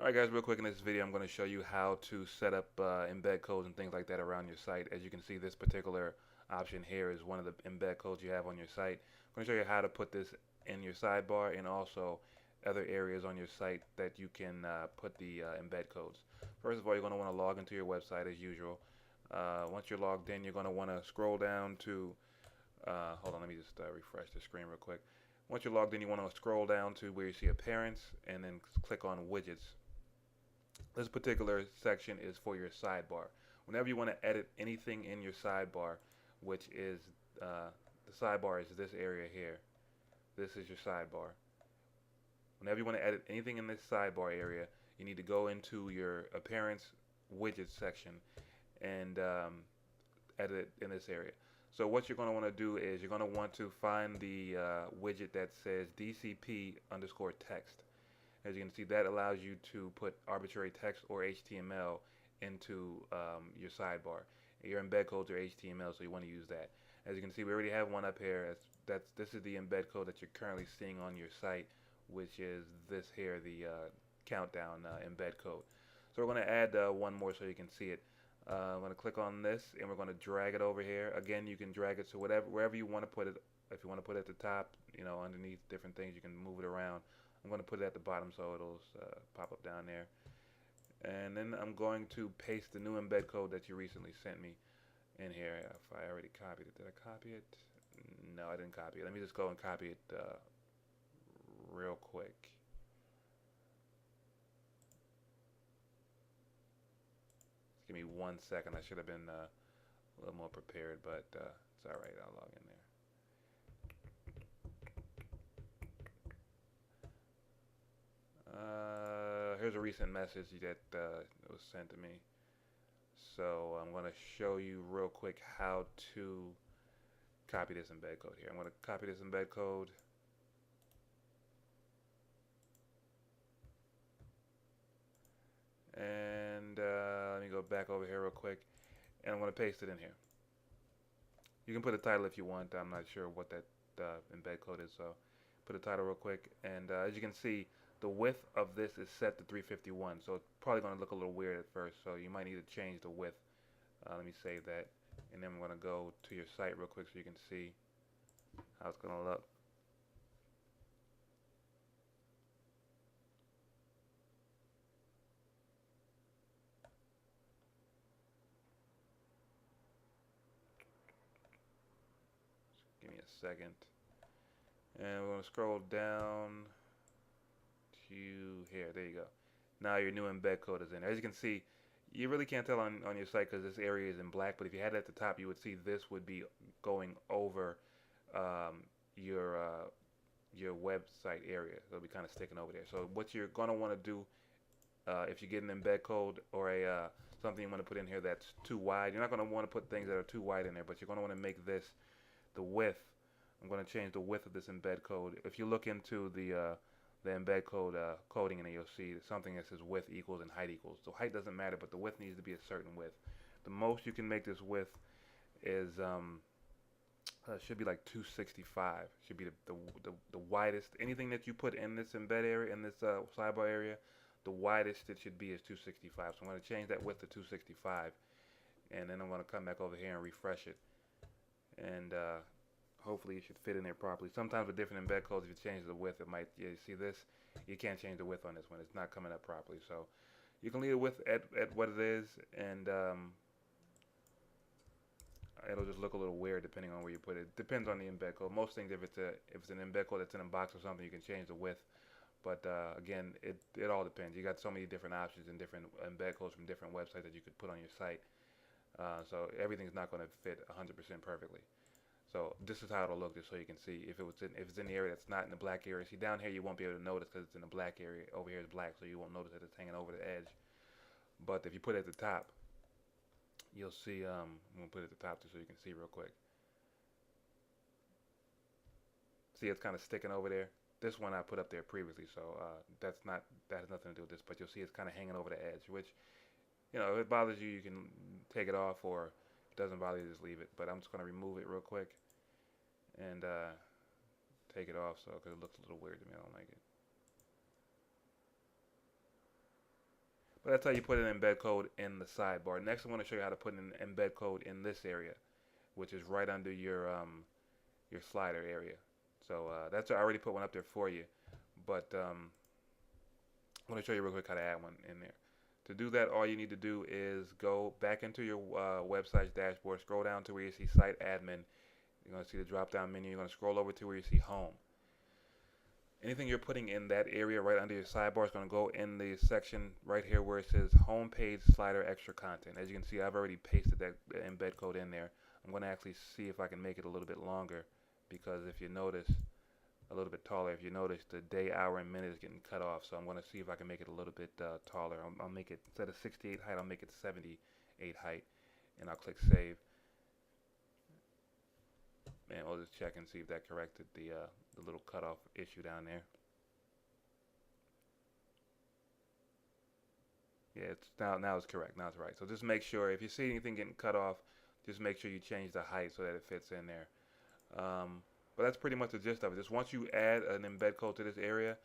Alright guys, real quick in this video I'm going to show you how to set up embed codes and things like that around your site. As you can see, this particular option here is one of the embed codes you have on your site. I'm going to show you how to put this in your sidebar and also other areas on your site that you can put the embed codes. First of all, you're going to want to log into your website as usual. Once you're logged in, you're going to want to scroll down to hold on, let me just refresh the screen real quick. Once you're logged in, you want to scroll down to where you see appearance and then click on widgets. This particular section is for your sidebar. Whenever you want to edit anything in your sidebar, which is the sidebar is this area here. This is your sidebar. Whenever you want to edit anything in this sidebar area, you need to go into your appearance widgets section and edit it in this area. So what you're going to want to do is you're going to want to find the widget that says DCP underscore text. As you can see, that allows you to put arbitrary text or HTML into your sidebar. Your embed codes are HTML, so you want to use that. As you can see, we already have one up here. This is the embed code that you're currently seeing on your site, which is this here, the countdown embed code. So we're going to add one more so you can see it. I'm going to click on this, and we're going to drag it over here. Again, you can drag it to wherever you want to put it. If you want to put it at the top, underneath different things, you can move it around. I'm going to put it at the bottom so it'll pop up down there. And then I'm going to paste the new embed code that you recently sent me in here. If I already copied it. Did I copy it? No, I didn't copy it. Let me just go and copy it real quick. Just give me 1 second. I should have been a little more prepared, but it's all right. I'll log in there. Here's a recent message that was sent to me. So I'm going to show you real quick how to copy this embed code here. I'm going to copy this embed code. And let me go back over here real quick. And I'm going to paste it in here. You can put a title if you want. I'm not sure what that embed code is, so put a title real quick. And as you can see, the width of this is set to 351, so it's probably going to look a little weird at first, so you might need to change the width. Let me save that, and then I'm going to go to your site real quick so you can see how it's going to look. Give me a second. And we're going to scroll down to here. There you go. Now your new embed code is in. As you can see, you really can't tell on your site because this area is in black, but if you had it at the top, you would see this would be going over your website area. It'll be kind of sticking over there. So what you're going to want to do if you get an embed code or a something you want to put in here that's too wide, you're not going to want to put things that are too wide in there, but you're going to want to make this the width. I'm going to change the width of this embed code. If you look into the embed code coding, and then you'll see something that says width equals and height equals. So height doesn't matter, but the width needs to be a certain width. The most you can make this width is should be like 265. Should be the widest. Anything that you put in this embed area, in this sidebar area, the widest it should be is 265. So I'm going to change that width to 265, and then I'm going to come back over here and refresh it, and hopefully it should fit in there properly. Sometimes with different embed codes, if you change the width, it might, you see this, you can't change the width on this one. It's not coming up properly. So you can leave the width at what it is, and it'll just look a little weird depending on where you put it. Depends on the embed code. Most things, if it's an embed code that's in a box or something, you can change the width. But again, it all depends. You got so many different options and different embed codes from different websites that you could put on your site. So everything's not going to fit 100% perfectly. So this is how it'll look, just so you can see if it's in the area that's not in the black area. See, down here you won't be able to notice because it's in the black area. Over here is black, so you won't notice that it's hanging over the edge. But if you put it at the top, you'll see. I'm gonna put it at the top just so you can see real quick. See, it's kind of sticking over there. This one I put up there previously, so that has nothing to do with this. But you'll see it's kind of hanging over the edge, which, if it bothers you, you can take it off, or if it doesn't bother you, just leave it. But I'm just gonna remove it real quick and take it off, so because it looks a little weird to me. I don't like it. But that's how you put an embed code in the sidebar. Next, I want to show you how to put an embed code in this area, which is right under your slider area. So that's I already put one up there for you, but I want to show you real quick how to add one in there. To do that, all you need to do is go back into your website's dashboard, scroll down to where you see Site Admin. You're going to see the drop-down menu. You're going to scroll over to where you see Home. Anything you're putting in that area right under your sidebar is going to go in the section right here where it says Home Page Slider Extra Content. As you can see, I've already pasted that embed code in there. I'm going to actually see if I can make it a little bit longer, because if you notice, a little bit taller. If you notice, the day, hour, and minute is getting cut off. So I'm going to see if I can make it a little bit taller. I'll make it, instead of 68 height, I'll make it 78 height, and I'll click Save. And we'll just check and see if that corrected the little cutoff issue down there. Yeah, it's now it's correct. Now it's right. So just make sure if you see anything getting cut off, just make sure you change the height so that it fits in there. But that's pretty much the gist of it. Just once you add an embed code to this area,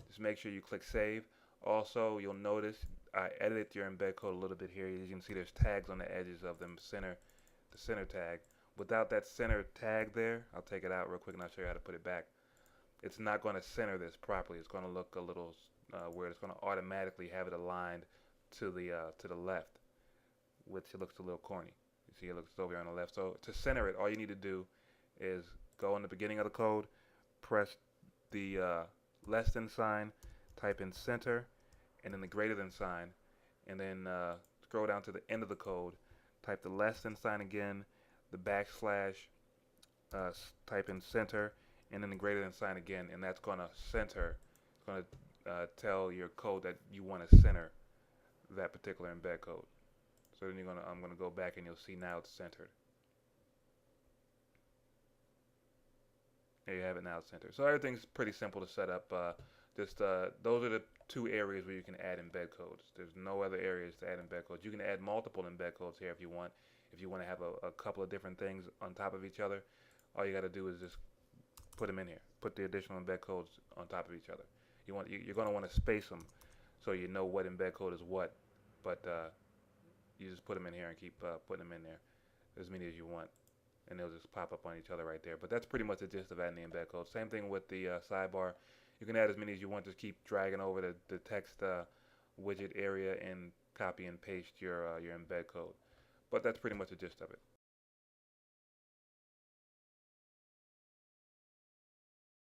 just make sure you click Save. Also, you'll notice I edited your embed code a little bit here. As you can see, there's tags on the edges of them, the center tag. Without that center tag there, I'll take it out real quick and I'll show you how to put it back. It's not going to center this properly. It's going to look a little weird. It's going to automatically have it aligned to the left, which it looks a little corny. You see, it looks over here on the left. So to center it, all you need to do is go in the beginning of the code, press the less than sign, type in center, and then the greater than sign, and then scroll down to the end of the code, type the less than sign again, the backslash, type in center, and then the greater than sign again, and that's going to center. It's going to tell your code that you want to center that particular embed code. So then I'm going to go back and you'll see now it's centered. There you have it, now it's centered. So everything's pretty simple to set up. Those are the two areas where you can add embed codes. There's no other areas to add embed codes. You can add multiple embed codes here if you want. If you want to have a couple of different things on top of each other, all you got to do is just put them in here. Put the additional embed codes on top of each other. You're going to want to space them so you know what embed code is what, but you just put them in here and keep putting them in there, as many as you want, and they'll just pop up on each other right there. But that's pretty much the gist of adding the embed code. Same thing with the sidebar. You can add as many as you want. Just keep dragging over the text widget area and copy and paste your embed code. But that's pretty much the gist of it.